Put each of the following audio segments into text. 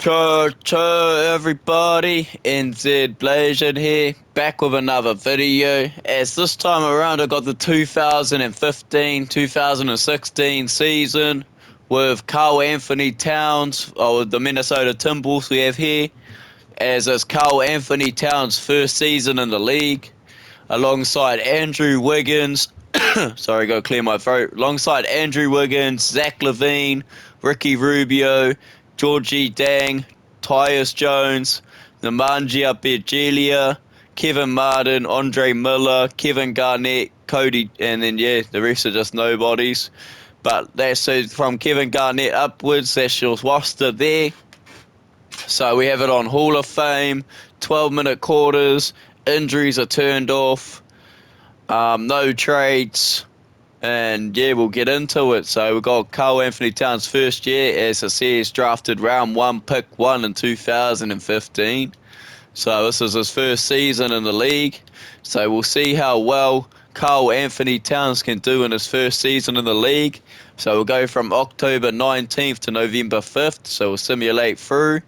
Everybody, NZ Blazin here, back with another video. As this time around I got the 2015-2016 season with Karl Anthony Towns, the Minnesota Timberwolves we have here, as it's Karl Anthony Towns' first season in the league, alongside Andrew Wiggins, sorry, go clear my throat, alongside Andrew Wiggins, Zach LaVine, Ricky Rubio, Georgie Dang, Tyus Jones, Nemanja Bjelica, Kevin Martin, Andre Miller, Kevin Garnett, Cody, and then the rest are just nobodies. But that's from Kevin Garnett upwards, that's your roster there. So we have it on Hall of Fame, 12-minute quarters, injuries are turned off, no trades, and we'll get into it. So we've got Karl Anthony Towns' first year, as I said, drafted round 1, pick 1 in 2015. So this is his first season in the league. So we'll see how well Karl Anthony Towns can do in his first season in the league. So we'll go from October 19th to November 5th. So we'll simulate through.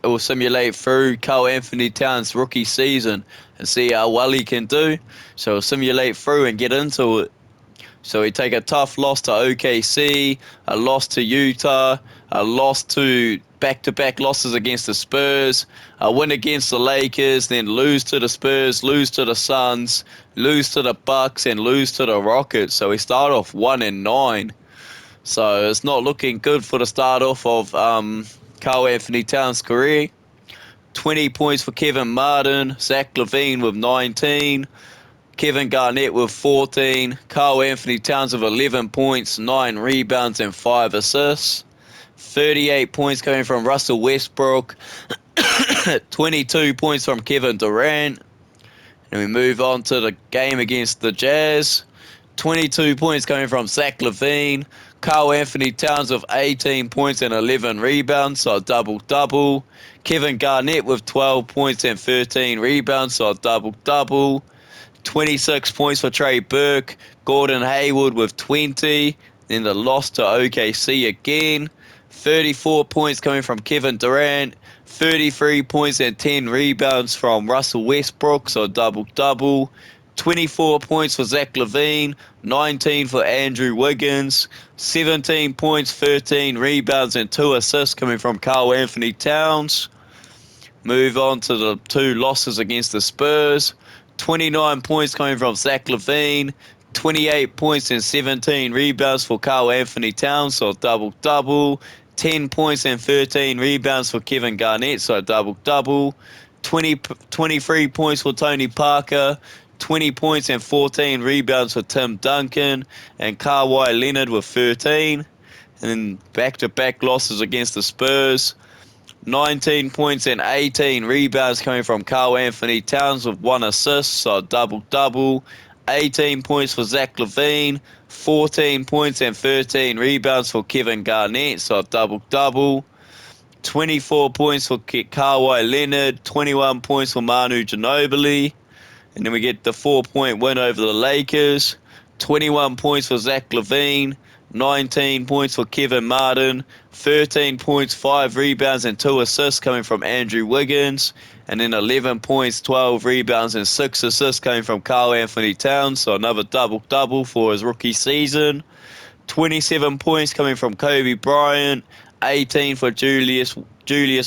It will simulate through Karl Anthony Towns' rookie season and see how well he can do. So we'll simulate through and get into it. So we take a tough loss to OKC, a loss to Utah, a loss to back-to-back losses against the Spurs, a win against the Lakers, then lose to the Spurs, lose to the Suns, lose to the Bucks, and lose to the Rockets. So we start off 1-9. So it's not looking good for the start off of Karl Anthony Towns' career. 20 points for Kevin Martin, Zach LaVine with 19, Kevin Garnett with 14, Karl Anthony Towns with 11 points, 9 rebounds and 5 assists. 38 points coming from Russell Westbrook, 22 points from Kevin Durant. And we move on to the game against the Jazz. 22 points coming from Zach LaVine, Karl Anthony Towns with 18 points and 11 rebounds, so a double-double. Kevin Garnett with 12 points and 13 rebounds, so a double-double. 26 points for Trey Burke, Gordon Hayward with 20, then the loss to OKC again. 34 points coming from Kevin Durant, 33 points and 10 rebounds from Russell Westbrook, so a double-double. 24 points for Zach LaVine, 19 for Andrew Wiggins, 17 points, 13 rebounds and 2 assists coming from Karl Anthony Towns. Move on to the 2 losses against the Spurs. 29 points coming from Zach LaVine, 28 points and 17 rebounds for Karl Anthony Towns, so a double-double. 10 points and 13 rebounds for Kevin Garnett, so a double-double. 23 points for Tony Parker, 20 points and 14 rebounds for Tim Duncan, and Kawhi Leonard with 13. And then back-to-back losses against the Spurs. 19 points and 18 rebounds coming from Karl Anthony Towns with 1 assist, so a double-double. 18 points for Zach LaVine, 14 points and 13 rebounds for Kevin Garnett, so a double-double. 24 points for Kawhi Leonard, 21 points for Manu Ginobili. And then we get the 4-point win over the Lakers. 21 points for Zach LaVine, 19 points for Kevin Martin, 13 points, 5 rebounds and 2 assists coming from Andrew Wiggins. And then 11 points, 12 rebounds and 6 assists coming from Karl Anthony Towns. So another double-double for his rookie season. 27 points coming from Kobe Bryant, 18 for Julius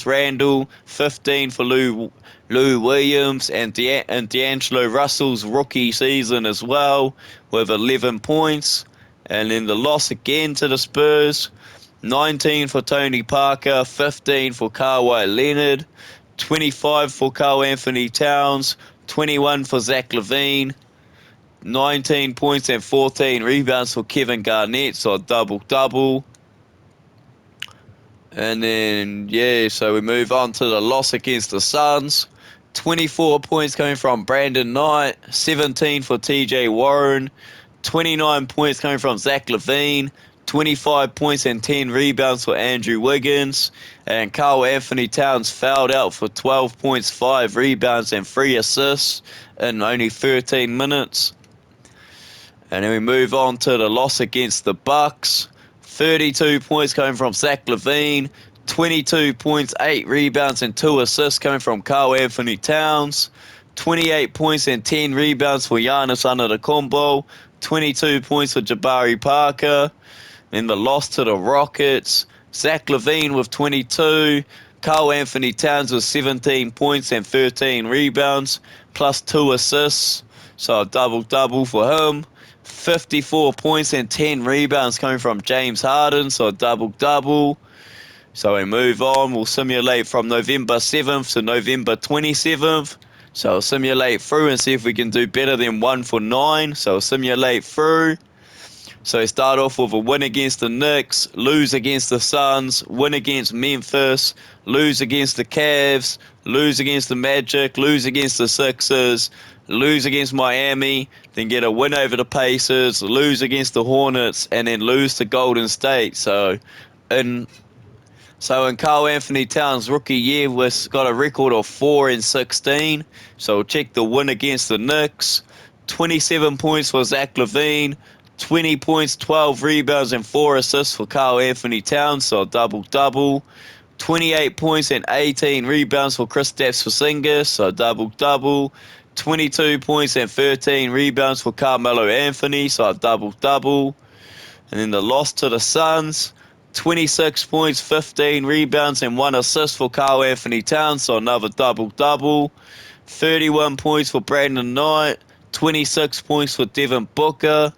Randle, 15 for Lou Williams, and D'Angelo Russell's rookie season as well with 11 points. And then the loss again to the Spurs, 19 for Tony Parker, 15 for Kawhi Leonard, 25 for Karl Anthony Towns, 21 for Zach LaVine, 19 points and 14 rebounds for Kevin Garnett, so a double-double. And then, so we move on to the loss against the Suns. 24 points coming from Brandon Knight, 17 for TJ Warren, 29 points coming from Zach LaVine, 25 points and 10 rebounds for Andrew Wiggins, and Karl Anthony Towns fouled out for 12 points, 5 rebounds and 3 assists in only 13 minutes. And then we move on to the loss against the Bucks. 32 points coming from Zach LaVine, 22 points, 8 rebounds, and 2 assists coming from Karl Anthony Towns. 28 points and 10 rebounds for Giannis Antetokounmpo. 22 points for Jabari Parker. In the loss to the Rockets, Zach LaVine with 22. Karl Anthony Towns with 17 points and 13 rebounds, plus 2 assists. So a double-double for him. 54 points and 10 rebounds coming from James Harden, so a double-double. So we move on. We'll simulate from November 7th to November 27th. So I'll simulate through and see if we can do better than 1 for 9. So I'll simulate through. So start off with a win against the Knicks, lose against the Suns, win against Memphis, lose against the Cavs, lose against the Magic, lose against the Sixers, lose against Miami, then get a win over the Pacers, lose against the Hornets, and then lose to Golden State. So in Karl Anthony Towns' rookie year, we've got a record of 4-16. So we'll check the win against the Knicks. 27 points for Zach LaVine. 20 points, 12 rebounds, and 4 assists for Karl Anthony Towns, so a double-double. 28 points and 18 rebounds for Kristaps Porzingis, so a double-double. 22 points and 13 rebounds for Carmelo Anthony, so a double-double. And then the loss to the Suns, 26 points, 15 rebounds, and 1 assist for Karl Anthony Towns, so another double-double. 31 points for Brandon Knight, 26 points for Devin Booker.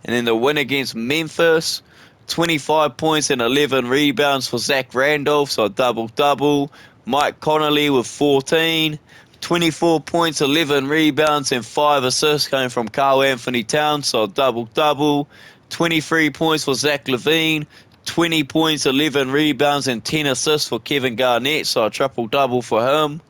And then the win against Memphis, 25 points and 11 rebounds for Zach Randolph, so a double-double. Mike Conley with 14, 24 points, 11 rebounds, and 5 assists coming from Karl Anthony Towns, so a double-double. 23 points for Zach LaVine, 20 points, 11 rebounds, and 10 assists for Kevin Garnett, so a triple-double for him.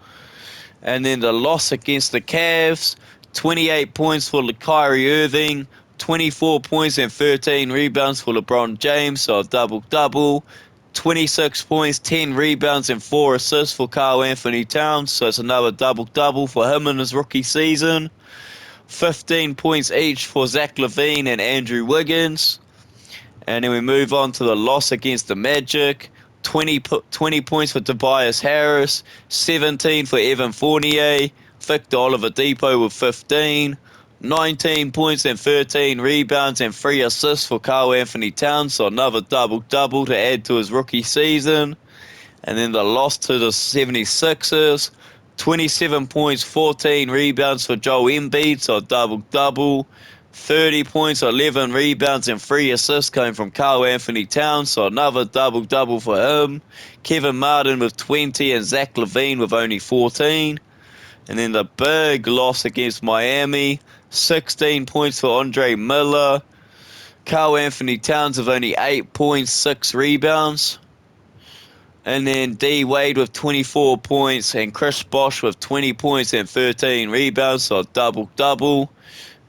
And then the loss against the Cavs, 28 points for Kyrie Irving, 24 points and 13 rebounds for LeBron James, so a double-double. 26 points, 10 rebounds, and 4 assists for Karl Anthony Towns, so it's another double-double for him in his rookie season. 15 points each for Zach LaVine and Andrew Wiggins. And then we move on to the loss against the Magic. 20 points for Tobias Harris, 17 for Evan Fournier, Victor Oladipo with 15. 19 points and 13 rebounds and 3 assists for Karl Anthony Towns, so another double-double to add to his rookie season. And then the loss to the 76ers, 27 points, 14 rebounds for Joel Embiid, so a double-double. 30 points, 11 rebounds, and 3 assists came from Karl Anthony Towns, so another double-double for him. Kevin Martin with 20 and Zach LaVine with only 14. And then the big loss against Miami, 16 points for Andre Miller. Karl Anthony Towns with only 8 points, 6 rebounds. And then D Wade with 24 points and Chris Bosh with 20 points and 13 rebounds, so a double-double.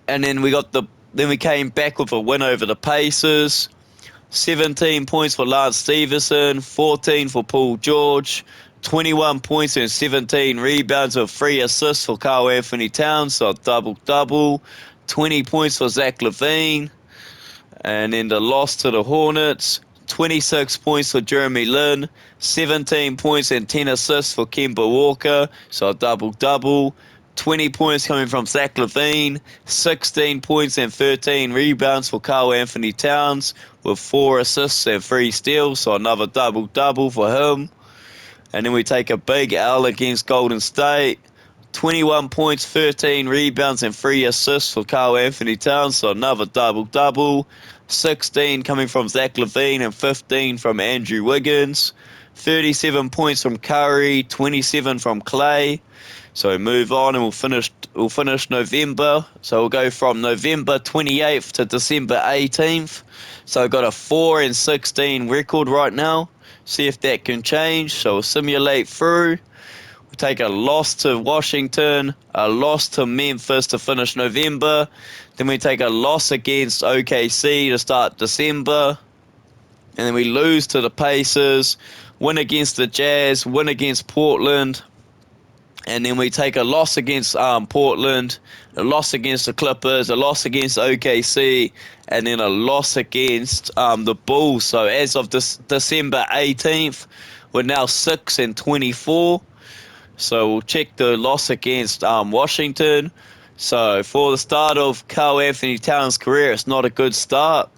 And then we came back with a win over the Pacers. 17 points for Lance Stevenson, 14 for Paul George. 21 points and 17 rebounds with 3 assists for Karl Anthony Towns, so a double-double. 20 points for Zach LaVine. And then the loss to the Hornets, 26 points for Jeremy Lin, 17 points and 10 assists for Kemba Walker, so a double-double. 20 points coming from Zach LaVine, 16 points and 13 rebounds for Karl Anthony Towns with 4 assists and 3 steals, so another double-double for him. And then we take a big L against Golden State. 21 points, 13 rebounds, and 3 assists for Karl Anthony Towns, so another double-double. 16 coming from Zach LaVine and 15 from Andrew Wiggins. 37 points from Curry, 27 from Clay. So we move on and we'll finish November. So we'll go from November 28th to December 18th. So I've got a 4-16 record right now. See if that can change. So we'll simulate through. We'll take a loss to Washington, a loss to Memphis to finish November. Then we take a loss against OKC to start December. And then we lose to the Pacers, win against the Jazz, win against Portland. And then we take a loss against Portland, a loss against the Clippers, a loss against OKC, and then a loss against the Bulls. So as of December 18th, We're now 6-24. So we'll check the loss against Washington. So for the start of Karl Anthony Towns' career, it's not a good start.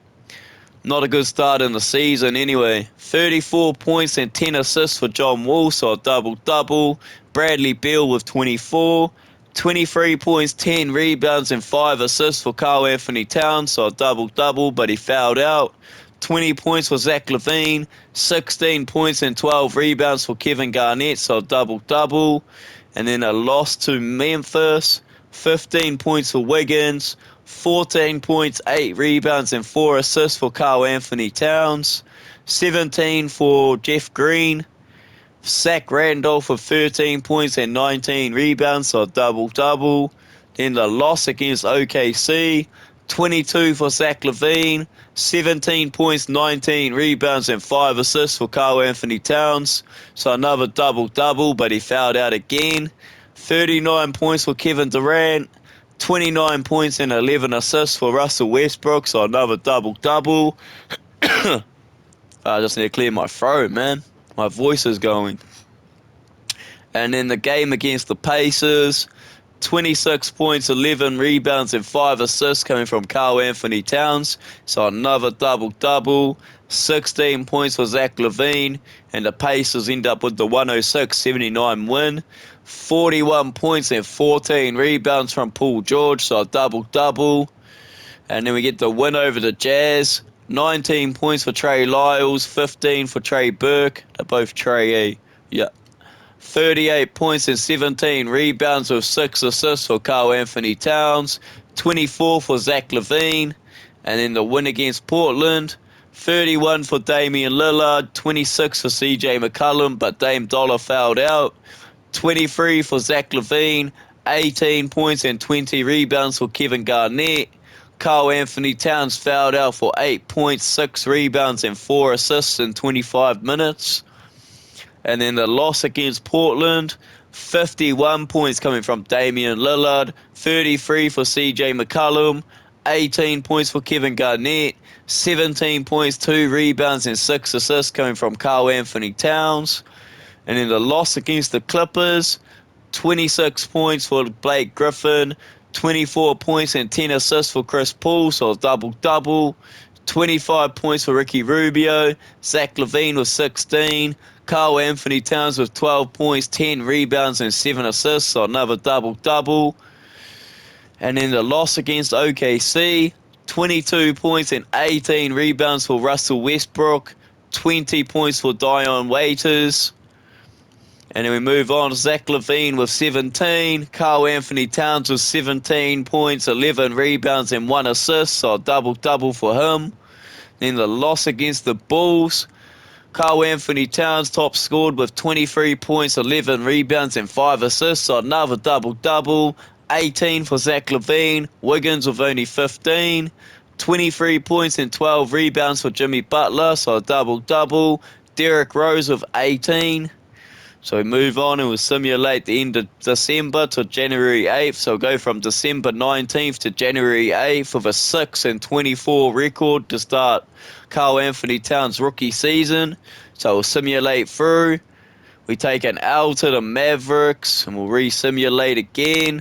Not a good start in the season anyway. 34 points and 10 assists for John Wall, so a double-double. Bradley Beal with 24. 23 points, 10 rebounds and 5 assists for Karl Anthony Towns, so a double-double, but he fouled out. 20 points for Zach LaVine. 16 points and 12 rebounds for Kevin Garnett, so a double-double. And then a loss to Memphis. 15 points for Wiggins. 14 points, 8 rebounds, and 4 assists for Karl Anthony Towns. 17 for Jeff Green. Zach Randolph with 13 points and 19 rebounds, so a double-double. Then the loss against OKC. 22 for Zach LaVine. 17 points, 19 rebounds, and 5 assists for Karl Anthony Towns. So another double-double, but he fouled out again. 39 points for Kevin Durant. 29 points and 11 assists for Russell Westbrook, so another double-double. I just need to clear my throat, man. My voice is going. And in the game against the Pacers, 26 points, 11 rebounds, and 5 assists coming from Karl Anthony Towns, so another double-double. 16 points for Zach LaVine, and the Pacers end up with the 106-79 win. 41 points and 14 rebounds from Paul George, so a double-double. And then we get the win over the Jazz. 19 points for Trey Lyles, 15 for Trey Burke. They're both Trey E. Yeah. 38 points and 17 rebounds with 6 assists for Karl Anthony Towns. 24 for Zach LaVine. And then the win against Portland. 31 for Damian Lillard. 26 for CJ McCollum, but Dame Dollar fouled out. 23 for Zach LaVine, 18 points and 20 rebounds for Kevin Garnett. Karl Anthony Towns fouled out for 8 points, 6 rebounds, and 4 assists in 25 minutes. And then the loss against Portland, 51 points coming from Damian Lillard, 33 for CJ McCollum, 18 points for Kevin Garnett, 17 points, 2 rebounds, and 6 assists coming from Karl Anthony Towns. And in the loss against the Clippers, 26 points for Blake Griffin, 24 points and 10 assists for Chris Paul, so a double-double. 25 points for Ricky Rubio, Zach LaVine with 16, Karl Anthony Towns with 12 points, 10 rebounds and 7 assists, so another double-double. And in the loss against OKC, 22 points and 18 rebounds for Russell Westbrook, 20 points for Dion Waiters. And then we move on. Zach LaVine with 17. Karl Anthony Towns with 17 points, 11 rebounds, and 1 assist. So a double-double for him. Then the loss against the Bulls. Karl Anthony Towns top scored with 23 points, 11 rebounds, and 5 assists. So another double-double. 18 for Zach LaVine. Wiggins with only 15. 23 points and 12 rebounds for Jimmy Butler. So a double-double. Derrick Rose with 18. So we move on and we'll simulate the end of December to January 8th. So we'll go from December 19th to January 8th with a 6-24 record to start Karl Anthony Towns' rookie season. So we'll simulate through. We take an L to the Mavericks and we'll re-simulate again.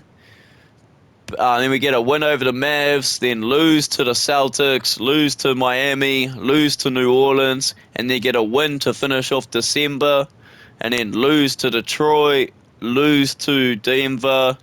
Then we get a win over the Mavs, then lose to the Celtics, lose to Miami, lose to New Orleans, and then get a win to finish off December. And then lose to Detroit, lose to Denver,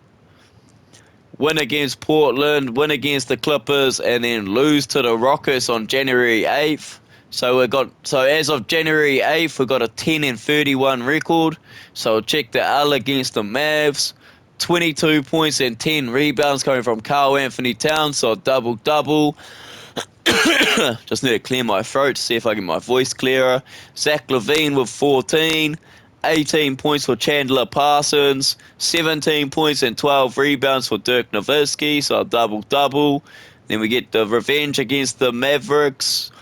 win against Portland, win against the Clippers, and then lose to the Rockets on January 8th. So as of January 8th, we've got a 10-31 record. So we'll check the L against the Mavs. 22 points and 10 rebounds coming from Karl Anthony Towns, so a double-double. Just need to clear my throat to see if I get my voice clearer. Zach LaVine with 14. 18 points for Chandler Parsons, 17 points and 12 rebounds for Dirk Nowitzki, so a double-double. Then we get the revenge against the Mavericks,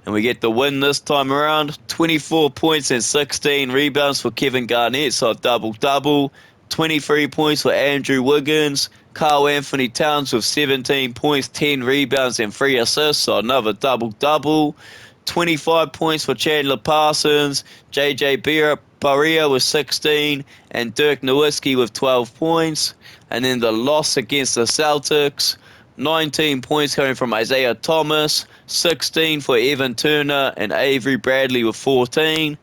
and we get the win this time around. 24 points and 16 rebounds for Kevin Garnett, so a double-double. 23 points for Andrew Wiggins. Karl Anthony Towns with 17 points, 10 rebounds, and 3 assists, so another double-double. 25 points for Chandler Parsons, JJ Barea with 16, and Dirk Nowitzki with 12 points. And then the loss against the Celtics, 19 points coming from Isaiah Thomas, 16 for Evan Turner, and Avery Bradley with 14.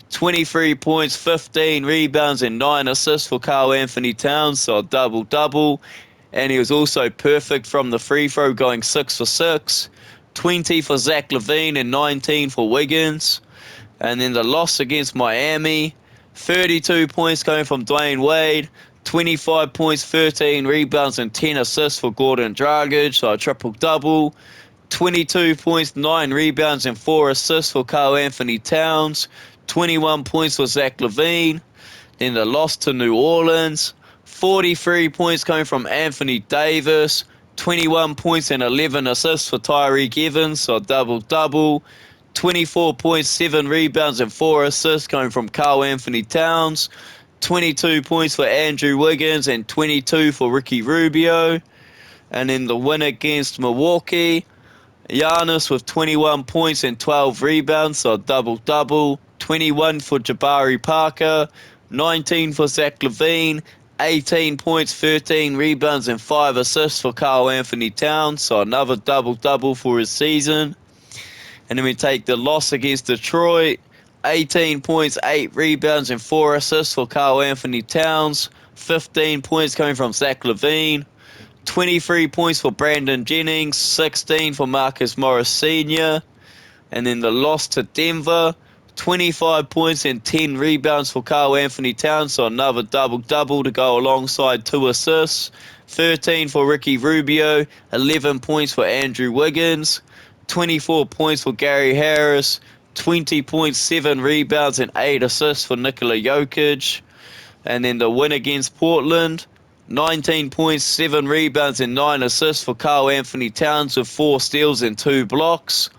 23 points, 15 rebounds, and 9 assists for Karl Anthony Towns, so a double-double. And he was also perfect from the free throw, going 6 for 6. 20 for Zach LaVine and 19 for Wiggins. And then the loss against Miami, 32 points coming from Dwayne Wade, 25 points, 13 rebounds, and 10 assists for Gordon Dragic, so a triple-double. 22 points, 9 rebounds, and 4 assists for Karl Anthony Towns. 21 points for Zach LaVine. Then the loss to New Orleans, 43 points coming from Anthony Davis, 21 points and 11 assists for Tyreek Evans, so a double-double. 24 points, 7 rebounds, and 4 assists coming from Karl Anthony Towns. 22 points for Andrew Wiggins and 22 for Ricky Rubio. And then the win against Milwaukee, Giannis with 21 points and 12 rebounds, so a double-double. 21 for Jabari Parker, 19 for Zach LaVine, 18 points, 13 rebounds, and 5 assists for Karl Anthony Towns, so another double-double for his season. And then we take the loss against Detroit, 18 points, 8 rebounds, and 4 assists for Karl Anthony Towns, 15 points coming from Zach LaVine, 23 points for Brandon Jennings, 16 for Marcus Morris Sr., and then the loss to Denver, 25 points and 10 rebounds for Karl Anthony Towns, so another double-double to go alongside 2 assists. 13 for Ricky Rubio, 11 points for Andrew Wiggins, 24 points for Gary Harris, 20 points, 7 rebounds, and 8 assists for Nikola Jokic. And then the win against Portland, 19 points, 7 rebounds, and 9 assists for Karl Anthony Towns with 4 steals and 2 blocks.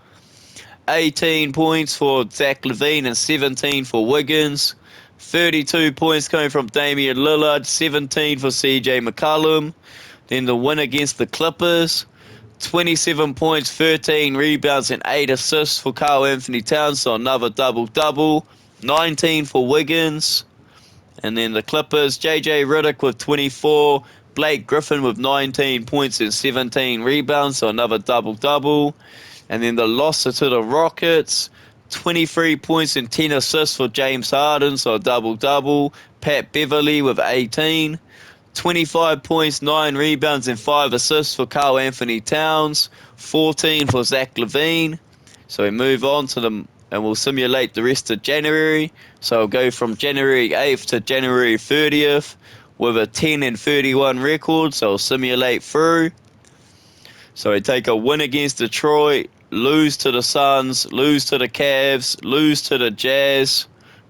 18 points for Zach LaVine and 17 for Wiggins. 32 points coming from Damian Lillard, 17 for CJ McCollum. Then the win against the Clippers, 27 points, 13 rebounds, and 8 assists for Karl Anthony Towns, so another double-double. 19 for Wiggins. And then the Clippers, JJ Redick with 24, Blake Griffin with 19 points and 17 rebounds, so another double-double. And then the loss to the Rockets, 23 points and 10 assists for James Harden, so a double-double. Pat Beverly with 18. 25 points, 9 rebounds, and 5 assists for Karl Anthony Towns. 14 for Zach LaVine. So we move on to them, and we'll simulate the rest of January. So we'll go from January 8th to January 30th with a 10-31 record, so we'll simulate through. So we take a win against Detroit, lose to the Suns, lose to the Cavs, lose to the Jazz.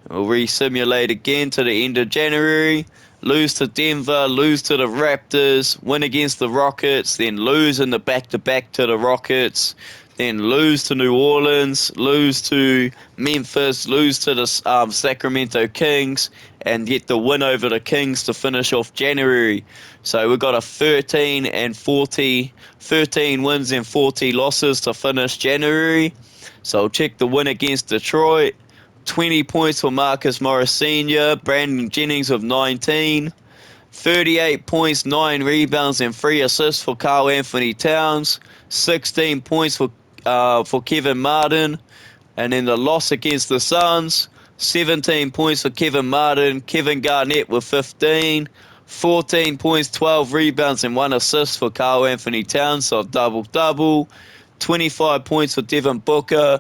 We'll re-simulate again to the end of January. Lose to Denver, lose to the Raptors, win against the Rockets, then lose in the back-to-back to the Rockets, then lose to New Orleans, lose to Memphis, lose to the Sacramento Kings, and get the win over the Kings to finish off January. So we've got a 13 wins and 40 losses to finish January. So I'll check the win against Detroit. 20 points for Marcus Morris Sr., Brandon Jennings with 19, 38 points, 9 rebounds, and 3 assists for Karl Anthony Towns, 16 points for Kevin Martin. And then the loss against the Suns, 17 points for Kevin Martin, Kevin Garnett with 15, 14 points, 12 rebounds, and 1 assist for Karl Anthony Towns, so double-double. 25 points for Devin Booker.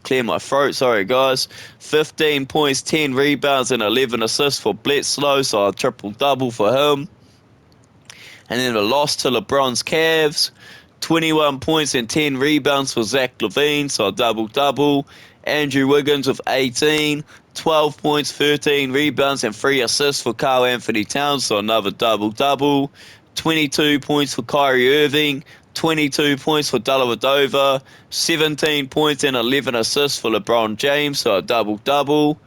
Clear my throat, sorry guys. 15 points, 10 rebounds, and 11 assists for Bledsoe, so a triple-double for him. And then the loss to LeBron's Cavs, 21 points and 10 rebounds for Zach LaVine, so a double-double. Andrew Wiggins with 18, 12 points, 13 rebounds, and 3 assists for Karl Anthony Towns, so another double-double. 22 points for Kyrie Irving, 22 points for Dellavedova, 17 points and 11 assists for LeBron James, so a double-double.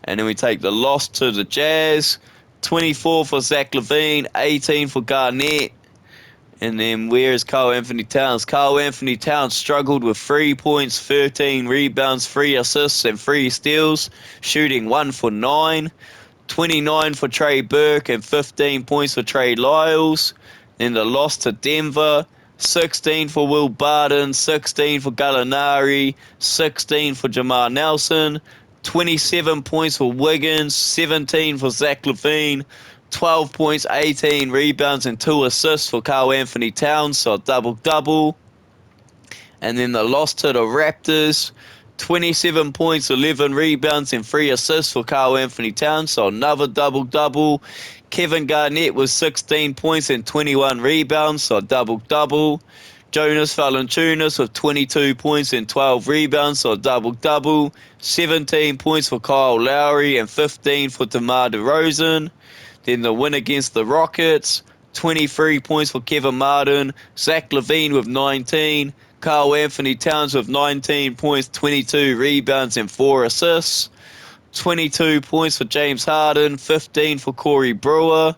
And then we take the loss to the Jazz, 24 for Zach LaVine, 18 for Garnett. And then where is Karl Anthony Towns? Karl Anthony Towns struggled with 3 points, 13 rebounds, 3 assists, and 3 steals, shooting 1 for 9. 29 for Trey Burke and 15 points for Trey Lyles. Then the loss to Denver, 16 for Will Barton, 16 for Gallinari, 16 for Jamar Nelson, 27 points for Wiggins, 17 for Zach LaVine, 12 points, 18 rebounds, and 2 assists for Karl Anthony Towns, so a double-double. And then the loss to the Raptors, 27 points, 11 rebounds, and 3 assists for Karl Anthony Towns, so another double-double. Kevin Garnett with 16 points and 21 rebounds, so a double-double. Jonas Valanciunas with 22 points and 12 rebounds, so a double-double. 17 points for Kyle Lowry and 15 for DeMar DeRozan. Then the win against the Rockets, 23 points for Kevin Martin, Zach LaVine with 19, Karl Anthony Towns with 19 points, 22 rebounds, and 4 assists. 22 points for James Harden, 15 for Corey Brewer.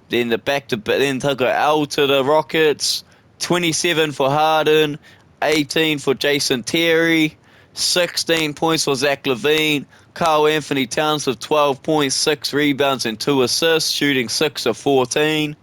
Then then took an L to the Rockets, 27 for Harden, 18 for Jason Terry, 16 points for Zach LaVine. Karl Anthony Towns with 12 points, 6 rebounds, and 2 assists, shooting 6 of 14.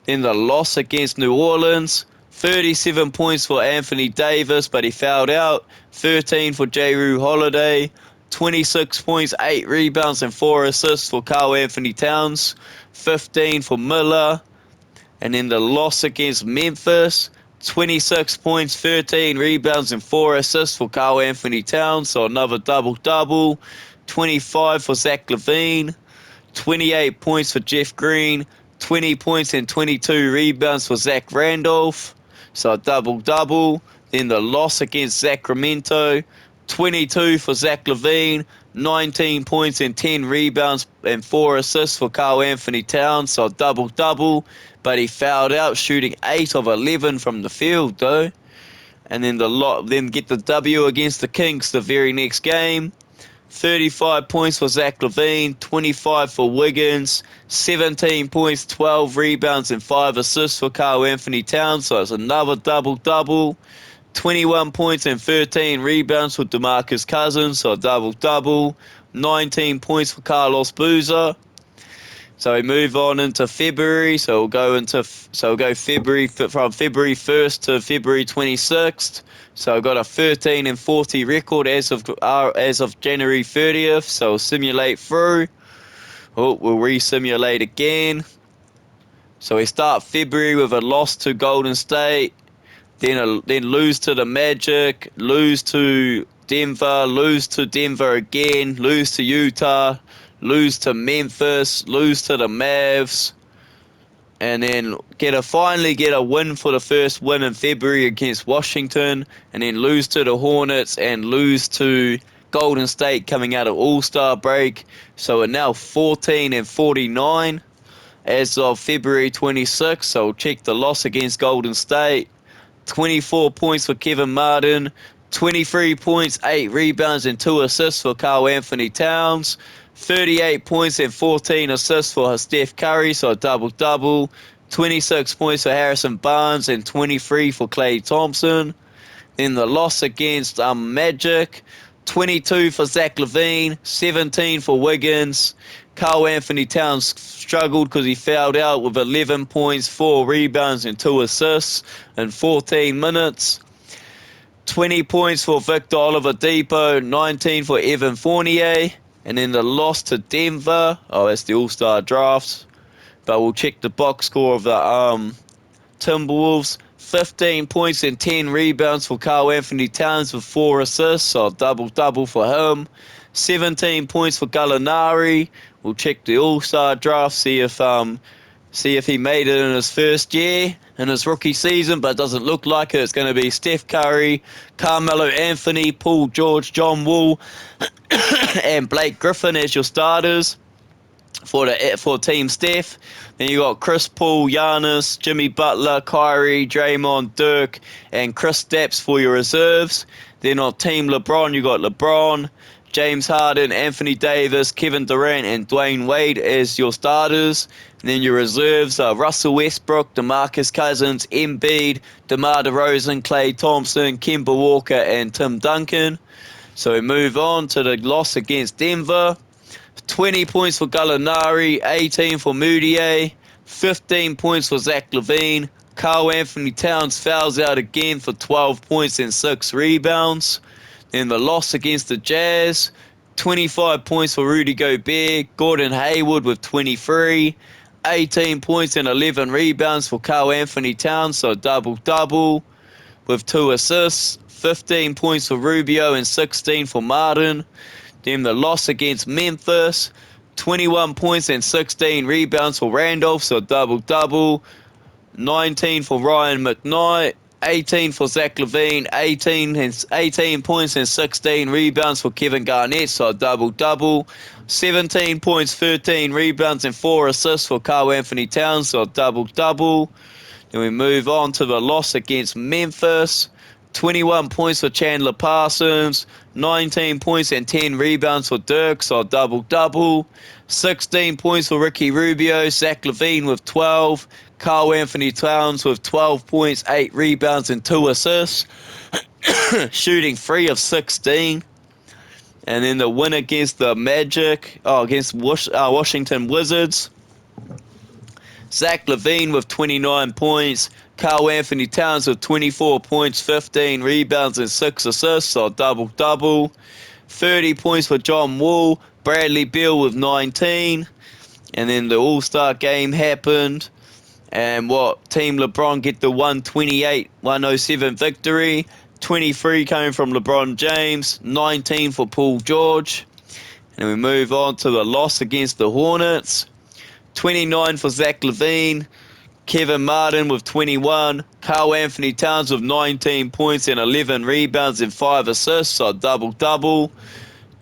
Then the loss against New Orleans, 37 points for Anthony Davis, but he fouled out. 13 for Jrue Holiday. 26 points, 8 rebounds, and 4 assists for Karl Anthony Towns. 15 for Miller. And then the loss against Memphis, 26 points, 13 rebounds, and 4 assists for Karl Anthony Towns, so another double-double. 25 for Zach LaVine. 28 points for Jeff Green. 20 points and 22 rebounds for Zach Randolph, so a double-double. Then the loss against Sacramento, 22 for Zach LaVine, 19 points and 10 rebounds and 4 assists for Karl Anthony Towns, so a double-double. But he fouled out, shooting 8 of 11 from the field, though. And then then get the W against the Kings the very next game. 35 points for Zach LaVine, 25 for Wiggins, 17 points, 12 rebounds, and 5 assists for Karl Anthony Towns, so it's another double-double. 21 points and 13 rebounds for DeMarcus Cousins, so a double-double. 19 points for Carlos Boozer. So we move on into February. So we'll go February from February 1st to February 26th. So I've got a 13 and 40 record as of January 30th. So we'll simulate through. We'll re-simulate again. So we start February with a loss to Golden State, then lose to the Magic, lose to Denver again, lose to Utah, lose to Memphis, lose to the Mavs, and then finally get a win for the first win in February against Washington, and then lose to the Hornets and lose to Golden State coming out of All-Star break. So we're now 14 and 49 as of February 26th. So we'll check the loss against Golden State. 24 points for Kevin Martin, 23 points, 8 rebounds, and 2 assists for Karl Anthony Towns. 38 points and 14 assists for Steph Curry, so a double-double. 26 points for Harrison Barnes and 23 for Klay Thompson. Then the loss against Magic, 22 for Zach LaVine, 17 for Wiggins. Karl Anthony Towns struggled because he fouled out with 11 points, 4 rebounds, and 2 assists in 14 minutes. 20 points for Victor Oladipo, 19 for Evan Fournier. And then the loss to Denver. That's the All-Star draft. But we'll check the box score of the Timberwolves. 15 points and 10 rebounds for Karl Anthony Towns with 4 assists. So a double-double for him. 17 points for Gallinari. We'll check the All-Star draft, see if he made it in his first year, in his rookie season, but it doesn't look like it. It's going to be Steph Curry, Carmelo Anthony, Paul George, John Wall, and Blake Griffin as your starters for Team Steph. Then you got Chris Paul, Giannis, Jimmy Butler, Kyrie, Draymond, Dirk, and Chris Stapps for your reserves. Then on Team LeBron, you got LeBron, James Harden, Anthony Davis, Kevin Durant, and Dwayne Wade as your starters. And then your reserves are Russell Westbrook, DeMarcus Cousins, Embiid, DeMar DeRozan, Klay Thompson, Kemba Walker, and Tim Duncan. So we move on to the loss against Denver. 20 points for Gallinari, 18 for Moutier, 15 points for Zach LaVine. Karl Anthony Towns fouls out again for 12 points and 6 rebounds. Then the loss against the Jazz, 25 points for Rudy Gobert, Gordon Hayward with 23, 18 points and 11 rebounds for Karl Anthony Towns, so double-double with 2 assists, 15 points for Rubio and 16 for Martin. Then the loss against Memphis, 21 points and 16 rebounds for Randolph, so double-double, 19 for Ryan McKnight, 18 for Zach LaVine, 18 points and 16 rebounds for Kevin Garnett, so double-double. 17 points, 13 rebounds, and 4 assists for Karl Anthony Towns, so double-double. Then we move on to the loss against Memphis. 21 points for Chandler Parsons, 19 points and 10 rebounds for Dirk, so double-double. 16 points for Ricky Rubio, Zach LaVine with 12, Karl Anthony Towns with 12 points, 8 rebounds and 2 assists, shooting 3 of 16. And then the win against the against Washington Wizards. Zach LaVine with 29 points, Karl Anthony Towns with 24 points, 15 rebounds and 6 assists, so double-double. 30 points for John Wall, Bradley Beal with 19. And then the All-Star game happened. And Team LeBron get the 128-107 victory. 23 coming from LeBron James, 19 for Paul George. And we move on to the loss against the Hornets. 29 for Zach LaVine, Kevin Martin with 21, Karl Anthony Towns with 19 points and 11 rebounds and 5 assists, so double-double.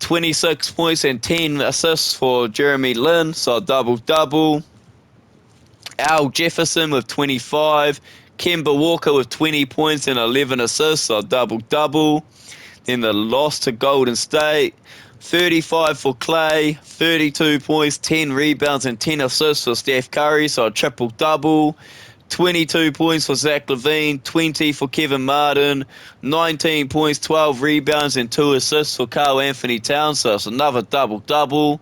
26 points and 10 assists for Jeremy Lin, so double-double. Al Jefferson with 25, Kemba Walker with 20 points and 11 assists, so double-double. Then the loss to Golden State, 35 for Klay, 32 points, 10 rebounds and 10 assists for Steph Curry, so a triple-double. 22 points for Zach LaVine, 20 for Kevin Martin, 19 points, 12 rebounds and 2 assists for Karl Anthony Towns, so it's another double-double.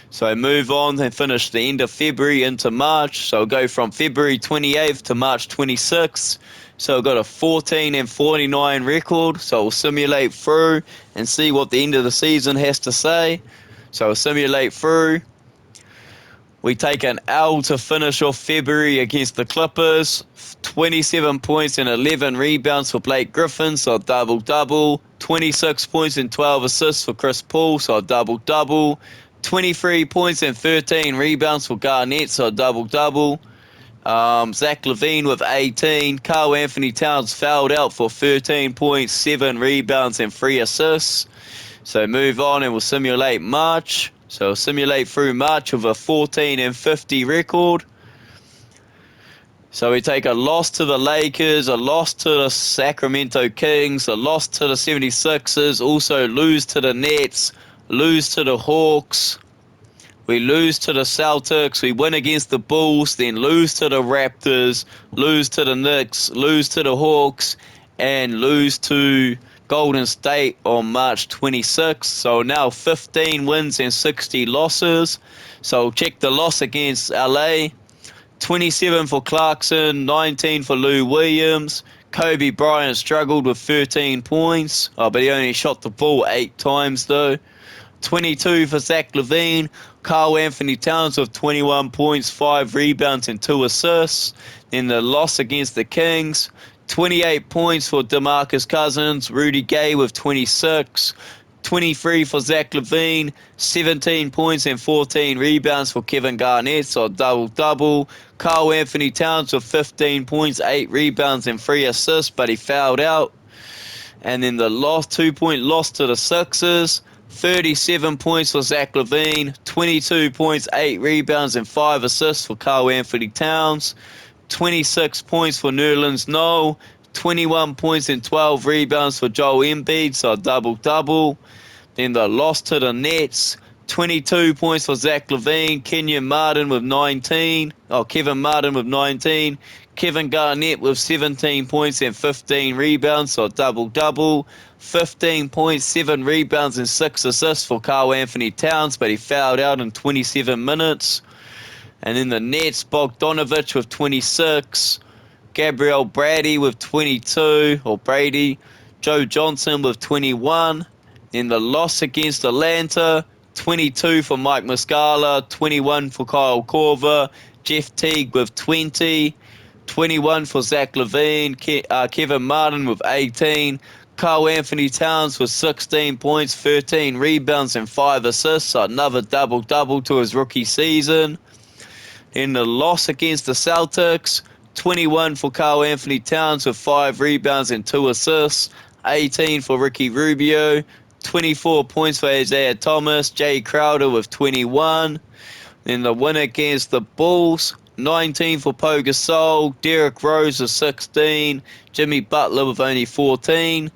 So move on and finish the end of February into March. So go from February 28th to March 26th. So I've got a 14-49 record. So we'll simulate through and see what the end of the season has to say. So we'll simulate through. We take an L to finish off February against the Clippers. 27 points and 11 rebounds for Blake Griffin, so double-double. 26 points and 12 assists for Chris Paul, so double-double. 23 points and 13 rebounds for Garnett, so double-double. Zach LaVine with 18. Karl Anthony Towns fouled out for 13 points, 7 rebounds and 3 assists. So move on and we'll simulate March. So we'll simulate through March with a 14-50 record. So we take a loss to the Lakers, a loss to the Sacramento Kings, a loss to the 76ers, also lose to the Nets, lose to the Hawks, we lose to the Celtics, we win against the Bulls, then lose to the Raptors, lose to the Knicks, lose to the Hawks, and lose to Golden State on March 26th. So now 15 wins and 60 losses. So check the loss against LA. 27 for Clarkson, 19 for Lou Williams. Kobe Bryant struggled with 13 points, but he only shot the ball 8 times though. 22 for Zach LaVine. Karl Anthony Towns with 21 points, 5 rebounds and 2 assists. In the loss against the Kings, 28 points for DeMarcus Cousins. Rudy Gay with 26. 23 for Zach LaVine, 17 points and 14 rebounds for Kevin Garnett, so double-double. Karl Anthony Towns with 15 points, 8 rebounds and 3 assists, but he fouled out. And then the 2-point loss to the Sixers, 37 points for Zach LaVine, 22 points, 8 rebounds and 5 assists for Karl Anthony Towns, 26 points for Nerlens Noel, 21 points and 12 rebounds for Joel Embiid, so double-double. Then the loss to the Nets, 22 points for Zach LaVine. Kevin Martin with 19. Kevin Garnett with 17 points and 15 rebounds, so double-double. 15 points, 7 rebounds, and 6 assists for Karl Anthony Towns, but he fouled out in 27 minutes. And then the Nets, Bogdanovich with 26. Gabriel Brady with 22, or Brady. Joe Johnson with 21. Then the loss against Atlanta, 22 for Mike Muscala, 21 for Kyle Korver. Jeff Teague with 20. 21 for Zach LaVine. Kevin Martin with 18. Karl Anthony Towns with 16 points, 13 rebounds, and 5 assists. So another double-double to his rookie season. In the loss against the Celtics, 21 for Karl Anthony Towns with 5 rebounds and 2 assists. 18 for Ricky Rubio. 24 points for Isaiah Thomas. Jay Crowder with 21. In the win against the Bulls, 19 for Pau Gasol. Derrick Rose with 16. Jimmy Butler with only 14.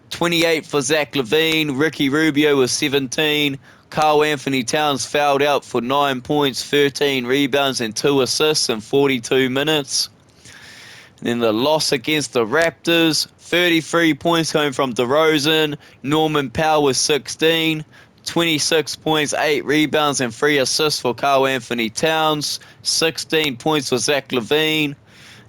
28 for Zach LaVine. Ricky Rubio with 17. Karl Anthony Towns fouled out for 9 points, 13 rebounds, and 2 assists in 42 minutes. And then the loss against the Raptors, 33 points coming from DeRozan. Norman Powell with 16. 26 points, 8 rebounds, and 3 assists for Karl Anthony Towns. 16 points for Zach LaVine.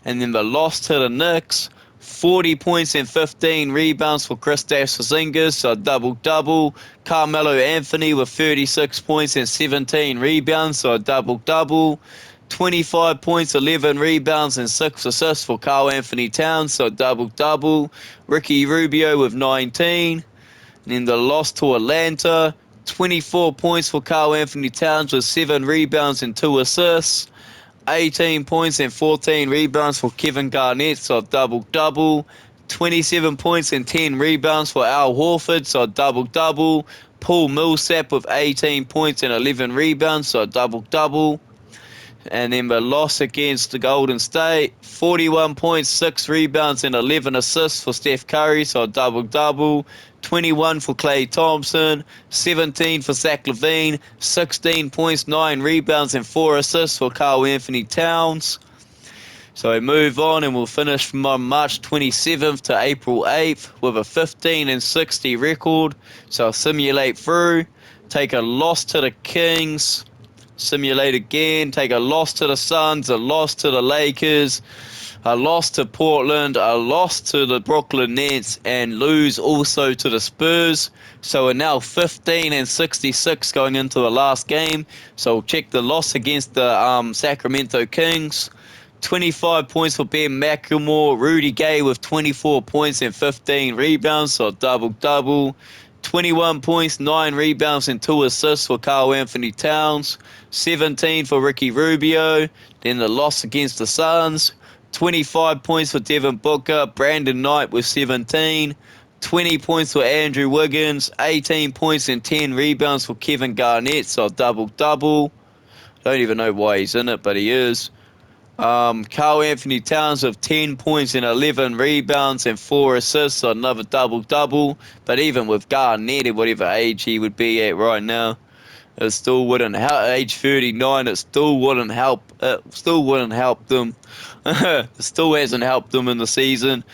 And then the loss to the Knicks, 40 points and 15 rebounds for Kristaps Porzingis, so double-double. Carmelo Anthony with 36 points and 17 rebounds, so a double-double. 25 points, 11 rebounds, and 6 assists for Karl Anthony Towns, so double-double. Ricky Rubio with 19. And in the loss to Atlanta, 24 points for Karl Anthony Towns with 7 rebounds and 2 assists. 18 points and 14 rebounds for Kevin Garnett, so double-double. 27 points and 10 rebounds for Al Horford, so double-double. Paul Millsap with 18 points and 11 rebounds, so double-double. And then the loss against the Golden State, 41 points, 6 rebounds, and 11 assists for Steph Curry, so double-double. 21 for Klay Thompson, 17 for Zach LaVine, 16 points, 9 rebounds, and 4 assists for Karl Anthony Towns. So we move on and we'll finish from March 27th to April 8th with a 15-60 record. So I'll simulate through, take a loss to the Kings, simulate again, take a loss to the Suns, a loss to the Lakers, a loss to Portland, a loss to the Brooklyn Nets, and lose also to the Spurs. So we're now 15-66 going into the last game. So check the loss against the Sacramento Kings. 25 points for Ben McLemore. Rudy Gay with 24 points and 15 rebounds, so double-double. 21 points, 9 rebounds, and 2 assists for Karl Anthony Towns. 17 for Ricky Rubio. Then the loss against the Suns. 25 points for Devin Booker. Brandon Knight with 17. 20 points for Andrew Wiggins. 18 points and 10 rebounds for Kevin Garnett, so double-double. Don't even know why he's in it, but he is. Karl Anthony Towns with 10 points and 11 rebounds and 4 assists, so another double-double. But even with Garnett at whatever age he would be at right now, it still wouldn't help. Age 39, it still wouldn't help. It still wouldn't help them. It still hasn't helped them in the season.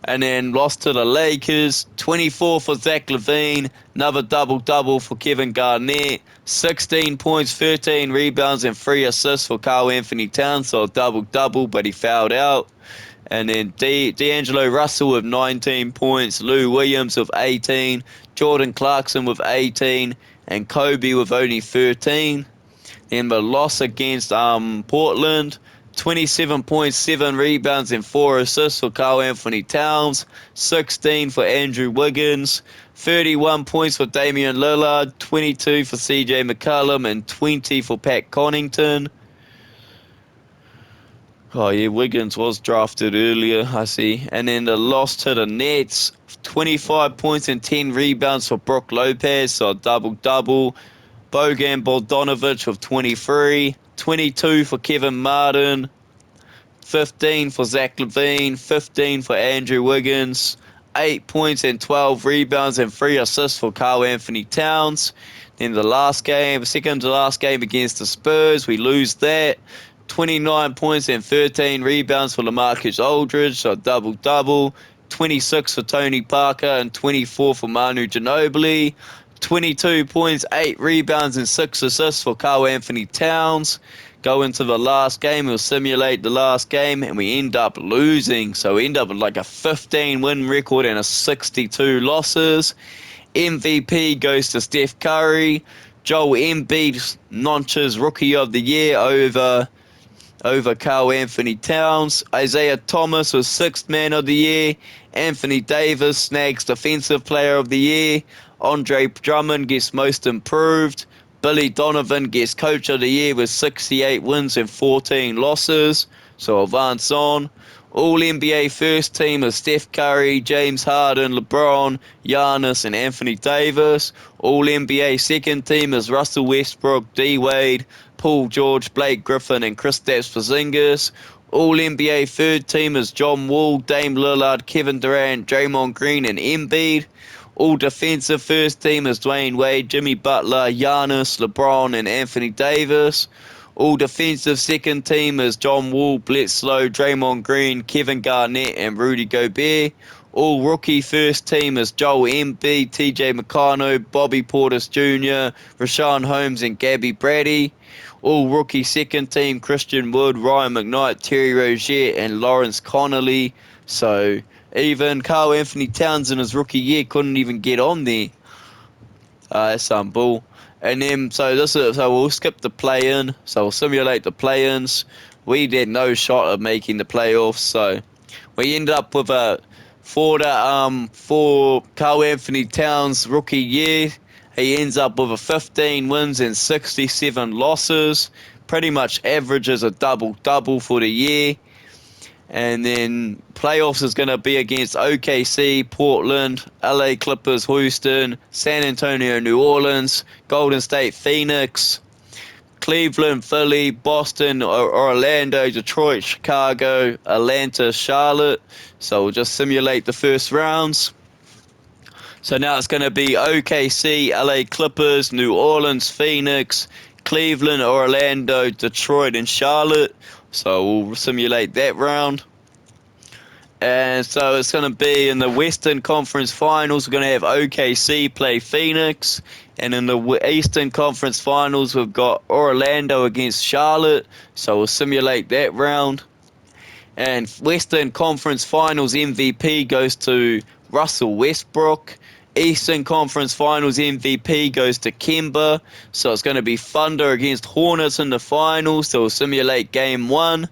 And then lost to the Lakers, 24 for Zach LaVine, another double-double for Kevin Garnett, 16 points, 13 rebounds, and 3 assists for Karl Anthony Towns, so double-double, but he fouled out. And then D'Angelo Russell with 19 points, Lou Williams with 18, Jordan Clarkson with 18, and Kobe with only 13. Then the loss against Portland, 27 points, 7 rebounds, and 4 assists for Karl Anthony Towns, 16 for Andrew Wiggins, 31 points for Damian Lillard, 22 for CJ McCollum, and 20 for Pat Connaughton. Oh yeah, Wiggins was drafted earlier, I see. And then the loss to the Nets, 25 points and 10 rebounds for Brook Lopez, so double-double. Bojan Bogdanovic with 23, 22 for Kevin Martin, 15 for Zach LaVine, 15 for Andrew Wiggins, 8 points and 12 rebounds and 3 assists for Karl Anthony Towns. Then the last game, second to last game against the Spurs, we lose that. 29 points and 13 rebounds for LaMarcus Aldridge, so double-double. 26 for Tony Parker and 24 for Manu Ginobili. 22 points, 8 rebounds and 6 assists for Karl Anthony Towns. Go into the last game, we'll simulate the last game, and we end up losing. So we end up with like a 15-win record and a 62 losses. MVP goes to Steph Curry. Joel Embiid notches Rookie of the Year over Karl Anthony Towns. Isaiah Thomas was 6th Man of the Year. Anthony Davis snags Defensive Player of the Year. Andre Drummond gets Most Improved. Billy Donovan gets Coach of the Year with 68 wins and 14 losses. So advance on. All NBA first team is Steph Curry, James Harden, LeBron, Giannis, and Anthony Davis. All NBA second team is Russell Westbrook, D Wade, Paul George, Blake Griffin, and Kristaps Porzingis. All NBA third team is John Wall, Dame Lillard, Kevin Durant, Draymond Green, and Embiid. All defensive first team is Dwayne Wade, Jimmy Butler, Giannis, LeBron, and Anthony Davis. All defensive second team is John Wall, Bledsoe, Draymond Green, Kevin Garnett, and Rudy Gobert. All rookie first team is Joel Embiid, TJ McConnell, Bobby Portis Jr., Rashawn Holmes, and Gabby Brady. All rookie second team Christian Wood, Ryan McKnight, Terry Rozier, and Lawrence Connolly. So even Karl Anthony Towns in his rookie year couldn't even get on there. That's some bull. And then so we'll skip the play-in. So we'll simulate the play-ins. We did no shot of making the playoffs. So we ended up with for Karl Anthony Towns rookie year, he ends up with 15 wins and 67 losses. Pretty much averages a double-double for the year. And then playoffs is going to be against OKC, Portland, LA Clippers, Houston, San Antonio, New Orleans, Golden State, Phoenix, Cleveland, Philly, Boston, Orlando, Detroit, Chicago, Atlanta, Charlotte. So we'll just simulate the first rounds. So now it's going to be OKC, LA Clippers, New Orleans, Phoenix, Cleveland, Orlando, Detroit, and Charlotte. So we'll simulate that round. And so it's going to be in the Western Conference Finals, we're going to have OKC play Phoenix. And in the Eastern Conference Finals, we've got Orlando against Charlotte. So we'll simulate that round. And Western Conference Finals MVP goes to Russell Westbrook. Eastern Conference Finals MVP goes to Kemba. So it's going to be Thunder against Hornets in the finals. So we'll simulate Game 1.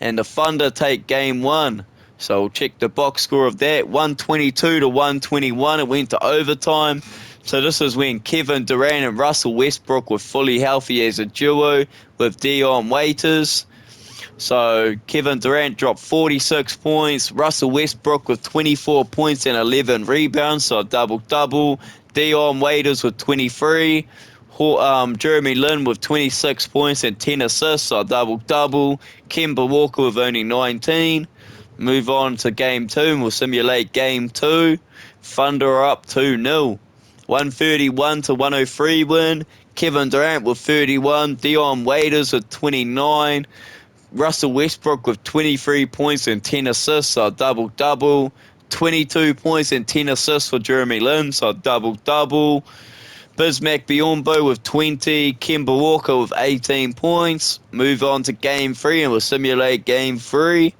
And the Thunder take Game 1. So we'll check the box score of that. 122 to 121. It went to overtime. So this is when Kevin Durant and Russell Westbrook were fully healthy as a duo with Dion Waiters. So Kevin Durant dropped 46 points. Russell Westbrook with 24 points and 11 rebounds, so a double-double. Dion Waiters with 23. Jeremy Lin with 26 points and 10 assists, so a double-double. Kemba Walker with only 19. Move on to Game 2, and we'll simulate Game 2. Thunder are up 2-0. 131 to 103 win. Kevin Durant with 31. Dion Waiters with 29. Russell Westbrook with 23 points and 10 assists, so a double-double. 22 points and 10 assists for Jeremy Lin, so a double-double. Bismack Biyombo with 20. Kemba Walker with 18 points. Move on to Game 3, and we'll simulate Game 3.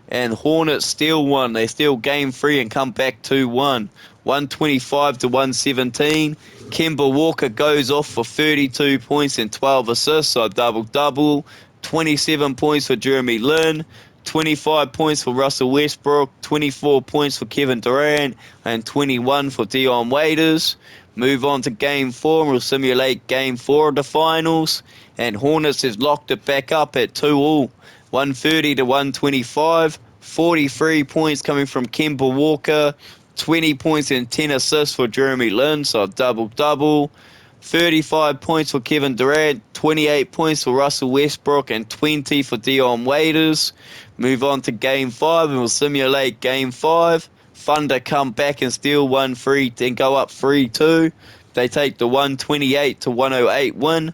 And Hornets still won. They steal Game 3 and come back 2-1. 125 to 117. Kemba Walker goes off for 32 points and 12 assists, so a double-double. 27 points for Jeremy Lin, 25 points for Russell Westbrook, 24 points for Kevin Durant, and 21 for Dion Waiters. Move on to Game 4, and we'll simulate Game 4 of the finals. And Hornets has locked it back up at 2-all, 130 to 125. 43 points coming from Kemba Walker, 20 points and 10 assists for Jeremy Lin, so a double-double. 35 points for Kevin Durant, 28 points for Russell Westbrook, and 20 for Dion Waiters. Move on to Game 5, and we'll simulate Game 5. Thunder come back and steal 1-3 and go up 3-2. They take the 128-108 win.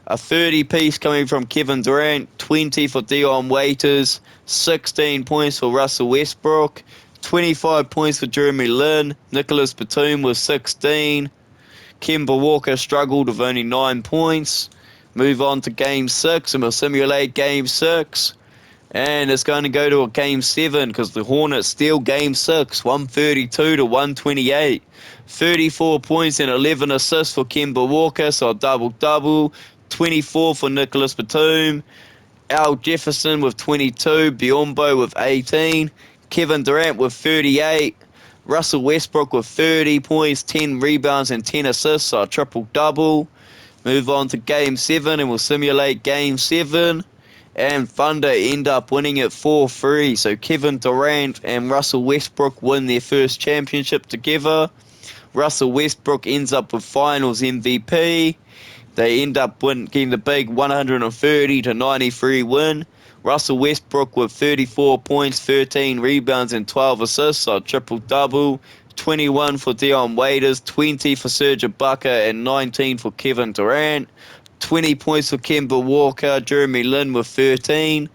A 30-piece coming from Kevin Durant, 20 for Dion Waiters, 16 points for Russell Westbrook, 25 points for Jeremy Lin, Nicholas Batum with 16. Kemba Walker struggled with only 9 points. Move on to Game 6, and we'll simulate Game 6. And it's going to go to a Game 7 because the Hornets steal Game 6, 132-128. 34 points and 11 assists for Kemba Walker, so a double-double. 24 for Nicholas Batum. Al Jefferson with 22. Biyombo with 18. Kevin Durant with 38. Russell Westbrook with 30 points, 10 rebounds, and 10 assists, so a triple-double. Move on to Game 7, and we'll simulate Game 7. And Thunder end up winning it 4-3. So Kevin Durant and Russell Westbrook win their first championship together. Russell Westbrook ends up with Finals MVP. They end up getting the big 130-93 win. Russell Westbrook with 34 points, 13 rebounds, and 12 assists, so a triple-double. 21 for Dion Waiters, 20 for Serge Ibaka, and 19 for Kevin Durant. 20 points for Kemba Walker, Jeremy Lin with 13.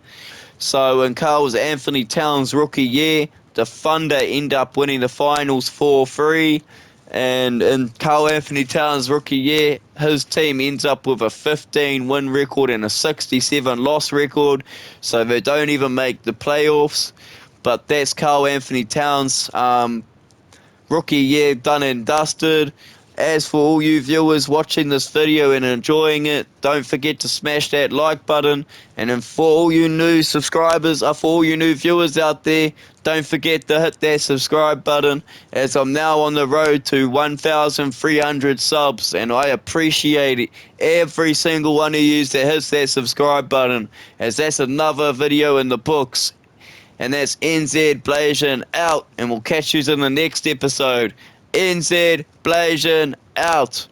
So in Karl's Anthony Towns rookie year, the Thunder end up winning the Finals 4-3. And in Karl Anthony Towns' rookie year, his team ends up with a 15-win record and a 67-loss record. So they don't even make the playoffs. But that's Karl Anthony Towns' rookie year done and dusted. As for all you viewers watching this video and enjoying it, don't forget to smash that like button. And then for all you new subscribers, for all you new viewers out there, don't forget to hit that subscribe button, as I'm now on the road to 1,300 subs, and I appreciate every single one of you that hits that subscribe button, as that's another video in the books. And that's NZ Blazin out, and we'll catch you in the next episode. NZ Blazin out.